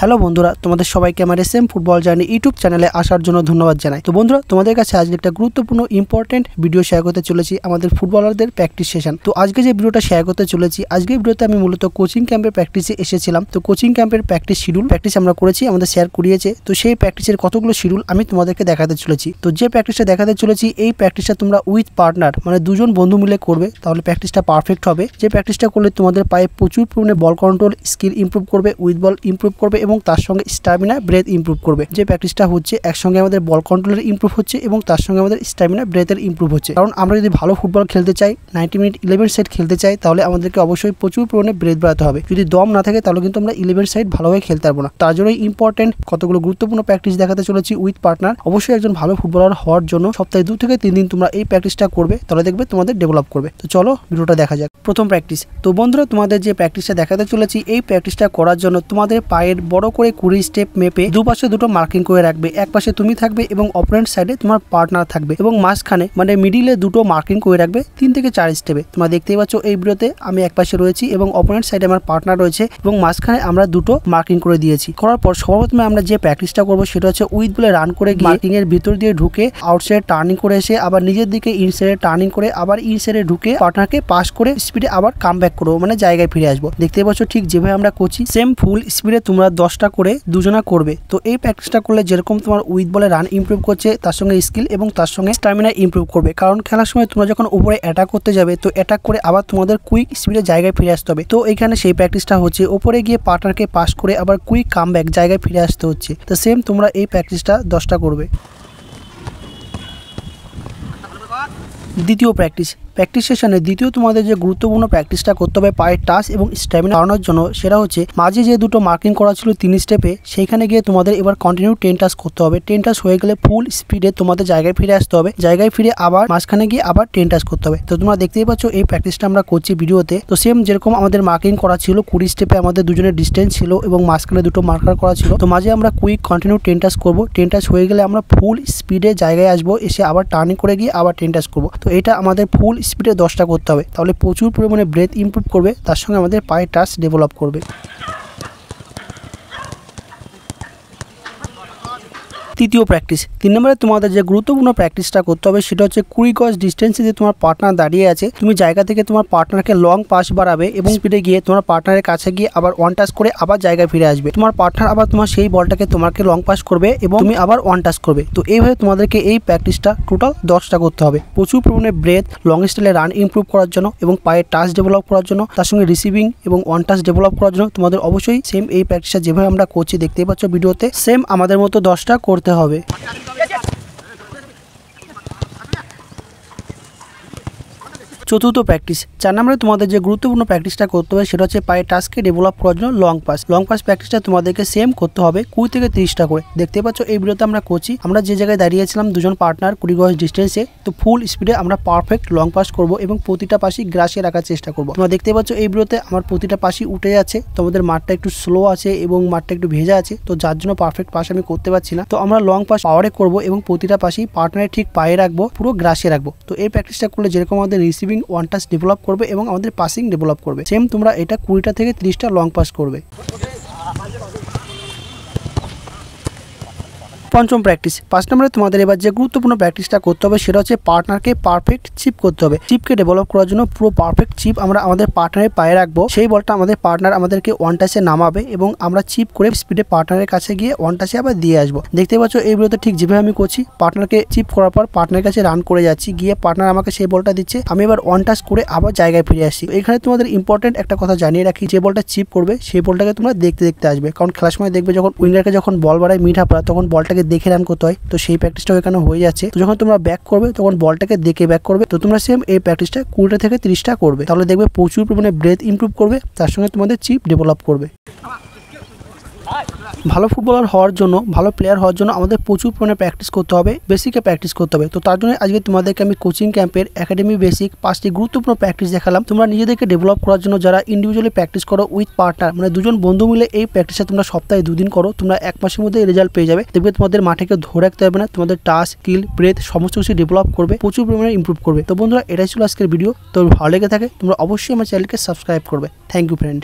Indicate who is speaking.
Speaker 1: Hello বন্ধুরা, তোমাদের সবাইকে আমার এসএম ফুটবল জার্নি ইউটিউব চ্যানেলে আসার জন্য ধন্যবাদ জানাই। তো বন্ধুরা, তোমাদের কাছে আজকে একটা গুরুত্বপূর্ণ ইম্পর্টেন্ট ভিডিও শেয়ার করতে চলেছি, আমাদের ফুটবলারদের প্র্যাকটিস সেশন। তো আজকে যে ভিডিওটা শেয়ার করতে চলেছি, আজকের ভিডিওতে আমি মূলত কোচিং ক্যাম্পের প্র্যাকটিসে এসেছিলাম। তো কোচিং ক্যাম্পের প্র্যাকটিস শিডিউল আমরা করেছি, আমাদের শেয়ার করিয়েছে। তো সেই প্র্যাকটিসের কতগুলো শিডিউল আমি তোমাদেরকে দেখাতে চলেছি। তো যে প্র্যাকটিসটা দেখাতে চলেছি, এই প্র্যাকটিসটা তোমরা উইথ পার্টনার মানে দুজন বন্ধু মিলে করবে, তাহলে প্র্যাকটিসটা পারফেক্ট হবে। যে প্র্যাকটিসটা করলে তোমাদের পায়ে প্রচুর পরিমাণে বল কন্ট্রোল স্কিল ইমপ্রুভ করবে, উইথ বল ইমপ্রুভ করবে এবং তার সঙ্গে স্ট্যামিনা ব্রেথ ইমপ্রুভ করবে। যে প্র্যাকটিসটা হচ্ছে একসঙ্গে আমাদের বল কন্ট্রোলের ইমপ্রুভ হচ্ছে এবং তার সঙ্গে আমাদের স্ট্যামিনা ব্রেথের ইমপ্রুভ হচ্ছে। কারণ আমরা যদি ভালো ফুটবল খেলতে চাই, 90 মিনিট 11 সাইড খেলতে চাই, তাহলে আমাদেরকে অবশ্যই প্রচুর পরিমাণে ব্রেথ বাড়াতে হবে। যদি দম না থাকে তাহলে কিন্তু আমরা 11 সাইড ভালোভাবে খেলতে পারবো না। তার জন্যই ইম্পর্টেন্ট কতগুলো গুরুত্বপূর্ণ প্র্যাকটিস দেখাতে চলেছি উইথ পার্টনার। অবশ্যই একজন ভালো ফুটবলার হওয়ার জন্য সপ্তাহে 2 থেকে 3 দিন তোমরা এই প্র্যাকটিসটা করবে, তাহলে দেখবে তোমাদের ডেভেলপ করবে। তো চলো ভিডিওটা দেখা যাক। প্রথম প্র্যাকটিস। তো বন্ধুরা, তোমাদের যে প্র্যাকটিসটা দেখাতে চলেছি, এই প্র্যাকটিসটা করার জন্য তোমাদের পায়ের বড় করে 20 স্টেপ মেপে দুপাশে দুটো মার্কিং করে রাখবে। এক পাশে তুমি থাকবে এবং অপোনেন্ট সাইডে তোমার পার্টনার থাকবে এবং মাঝখানে মানে মিডিলে দুটো মার্কিং করে রাখবে 3 থেকে 4 স্টেপে। তোমরা দেখতেই পাচ্ছ এই ভিডিওতে আমি এক পাশে রয়েছি এবং অপোনেন্ট সাইডে আমার পার্টনার রয়েছে এবং মাঝখানে আমরা দুটো মার্কিং করে দিয়েছি। করার পর সর্বপ্রথমে আমরা যে প্র্যাকটিসটা করবো সেটা হচ্ছে উইথ বলে রান করে মার্কিং এর ভিতর দিয়ে ঢুকে আউটসাইড টার্নিং করে এসে আবার নিজের দিকে ইনসাইডে টার্নিং করে আবার ইনসাইডে ঢুকে পার্টনারকে পাস করে স্পিডে আবার কাম ব্যাক করবো, মানে জায়গায় ফিরে আসবো। দেখতেই পাচ্ছ ঠিক যেভাবে আমরা করছি সেম ফুল স্পিডে তোমরা 10টা করে দুজনা করবে। তো এই প্র্যাকটিসটা করলে যেরকম তোমার উইথ বলে রান ইমপ্রুভ করছে, তার সঙ্গে স্কিল এবং তার সঙ্গে স্ট্যামিনা ইমপ্রুভ করবে। কারণ খেলার সময় তোমরা যখন উপরে অ্যাটাক করতে যাবে, তো অ্যাটাক করে আবার তোমাদের কুইক স্পিডে জায়গায় ফিরে আসতে হবে। তো এখানে সেই প্র্যাকটিসটা হচ্ছে উপরে গিয়ে পার্টনারকে পাস করে আবার কুইক কাম ব্যাক জায়গায় ফিরে আসতে হচ্ছে। তো সেম তোমরা এই প্র্যাকটিসটা 10টা করবে। দ্বিতীয় প্র্যাকটিস সেশনে দ্বিতীয় তোমাদের যে গুরুত্বপূর্ণ প্র্যাকটিসটা করতে হবে পায়ের টাচ এবং স্ট্যামিনা বাড়ানোর জন্য, সেটা হচ্ছে মাঝে যে দুটো মার্কিং করা ছিল 3 স্টেপে, সেইখানে গিয়ে তোমাদের এবার কন্টিনিউ 10 টাচ করতে হবে। 10 টাচ হয়ে গেলে ফুল স্পিডে তোমাদের জায়গায় ফিরে আসতে হবে, জায়গায় ফিরে আবার মাঝখানে গিয়ে আবার 10 টাচ করতে হবে। তো তোমরা দেখতেই পাচ্ছ এই প্র্যাকটিসটা আমরা করছি ভিডিওতে। তো সেম যেরকম আমাদের মার্কিং করা ছিল 20 স্টেপে আমাদের দুজনের ডিস্টেন্স ছিল এবং মাঝখানে দুটো মার্কার করা ছিল। তো মাঝে আমরা কুইক কন্টিনিউ 10 টাচ করবো। 10 টাচ হয়ে গেলে আমরা ফুল স্পিডে জায়গায় আসবো, এসে আবার টার্নিং করে গিয়ে আবার 10 টাচ করবো। তো এটা আমাদের ফুল স্পিডে 10টা করতে হবে, তাহলে প্রচুর পরিমাণে ব্রেথ ইমপ্রুভ করবে, তার সঙ্গে আমাদের পায়ের টাচ ডেভেলপ করবে। তৃতীয় প্র্যাকটিস 3 নম্বরে তোমাদের যে গুরুত্বপূর্ণ প্র্যাকটিসটা করতে হবে সেটা হচ্ছে 20 গজ ডিস্টেন্সে যে তোমার পার্টনার দাঁড়িয়ে আছে, তুমি জায়গা থেকে তোমার পার্টনারকে লং পাস বাড়াবে এবং স্পিডে গিয়ে তোমার পার্টনারের কাছে গিয়ে আবার ওয়ান টাচ করে আবার জায়গায় ফিরে আসবে। তোমার পার্টনার আবার তোমার সেই বলটাকে তোমাকে লং পাস করবে এবং তুমি আবার ওয়ান টাচ করবে। তো এইভাবে তোমাদেরকে এই প্র্যাকটিসটা টোটাল 10টা করতে হবে। প্রচুর পরিমাণে ব্রেথ লং স্টাইলে রান ইমপ্রুভ করার জন্য এবং পায়ের টাচ ডেভেলপ করার জন্য, তার সঙ্গে রিসিভিং এবং ওয়ান টাচ ডেভেলপ করার জন্য তোমাদের অবশ্যই সেম এই প্র্যাকটিসটা যেভাবে আমরা করছি দেখতেই পাচ্ছ ভিডিওতে, সেম আমাদের মতো 10টা করতে হবে। চতুর্থ প্র্যাকটিস 4 নম্বরে তোমাদের যে গুরুত্বপূর্ণ প্র্যাকটিসটা করতে হবে সেটা হচ্ছে পায়ের টাচকে ডেভেলপ করার জন্য লং পাস প্র্যাকটিসটা তোমাদেরকে সেম করতে হবে 20 থেকে 30টা করে। দেখতে পাচ্ছ এই ভিডিওতে আমরা করছি, আমরা যে জায়গায় দাঁড়িয়েছিলাম দুজন পার্টনার 20 গজ ডিস্টেন্সে, তো ফুল স্পিডে আমরা পারফেক্ট লং পাস করব এবং প্রতিটা পাশই গ্রাসে রাখার চেষ্টা করব। তোমরা দেখতে পাচ্ছ এই ভিডিওতে আমার প্রতিটা পাশই উঠে যাচ্ছে। তোমাদের মাঠটা একটু স্লো আছে এবং মাঠটা একটু ভেজা আছে, তো যার জন্য পারফেক্ট পাস আমি করতে পারছি না। তো আমরা লং পাস পাওয়ারে করব এবং প্রতিটা পাশই পার্টনারের ঠিক পায়ে রাখবো, পুরো গ্রাসে রাখবো। তো এই প্র্যাকটিসটা করলে যেরকম আমাদের রিসিভিং ওয়ান টাচ ডেভেলপ করবে এবং আমাদের পাসিং ডেভেলপ করবে। সেম তোমরা এটা 20টা থেকে 30টা লং পাস করবে। পঞ্চম প্র্যাকটিস 5 নম্বরে তোমাদের এবার যে গুরুত্বপূর্ণ প্র্যাকটিসটা করতে হবে সেটা হচ্ছে পার্টনারকে পারফেক্ট চিপ করতে হবে। চিপকে ডেভেলপ করার জন্য পুরো পারফেক্ট চিপ আমরা আমাদের পার্টনারের পায়ে রাখবো। সেই বলটা আমাদের পার্টনার আমাদেরকে ওয়ান টাচে নামাবে এবং আমরা চিপ করে স্পিডে পার্টনারের কাছে গিয়ে ওয়ান টাচে আবার দিয়ে আসবো। দেখতে পাচ্ছ এই ভিডিওতে ঠিক যেভাবে আমি করছি, পার্টনারকে চিপ করার পর পার্টনারের কাছে রান করে যাচ্ছি, গিয়ে পার্টনার আমাকে সেই বলটা দিচ্ছে, আমি এবার ওয়ান টাচ করে আবার জায়গায় ফিরে আসছি। এখানে তোমাদের ইম্পর্টেন্ট একটা কথা জানিয়ে রাখি, যে বলটা চিপ করবে সেই বলটাকে তোমরা দেখতে আসবে, কারণ খেলার সময় দেখবে যখন উইঙ্গারকে যখন বল বাড়ায় মিড হাফরা, তখন বলটাকে দেখে রান করতে হয়। তো সেই প্র্যাকটিসটাও এখানে হয়ে যাচ্ছে। তো যখন তোমরা ব্যাক করবে তখন বলটাকে দেখে ব্যাক করবে। তো তোমরা সেম এই প্র্যাকটিসটা 20টা থেকে 30টা করবে, তাহলে দেখবে প্রচুর পরিমাণে ব্রেথ ইমপ্রুভ করবে, তার সঙ্গে তোমাদের চিপ ডেভেলপ করবে। ভালো ফুটবলার হওয়ার জন্য, ভালো প্লেয়ার হওয়ার জন্য আমাদের প্রচুর পরিমাণে প্র্যাকটিস করতে হবে, বেসিকে প্র্যাকটিস করতে হবে। তো তার জন্য আজকে তোমাদেরকে আমি কোচিং ক্যাম্পের একাডেমি বেসিক 5টি গুরুত্বপূর্ণ প্র্যাকটিস দেখালাম। তোমরা নিজেদেরকে ডেভেলপ করার জন্য যারা ইন্ডিভিজুয়ালি প্র্যাকটিস করো উইথ পার্টনার, মানে দুজন বন্ধু মিলে এই প্র্যাকটিসটা তোমরা সপ্তাহে 2 দিন করো, তোমরা 1 মাসের মধ্যে রেজাল্ট পেয়ে যাবে। দেখবে তোমাদের মাঠেকে ধরে রাখতে হবে না, তোমাদের টাচ স্কিল ব্রেথ সমস্ত কিছু ডেভেলপ করবে, প্রচুর পরিমাণে ইমপ্রুভ করবে। তো বন্ধুরা, এটাই ছিল আজকের ভিডিও। তো ভালো লেগে থাকে তোমরা অবশ্যই আমার চ্যানেলকে সাবস্ক্রাইব করবে। Thank you friend.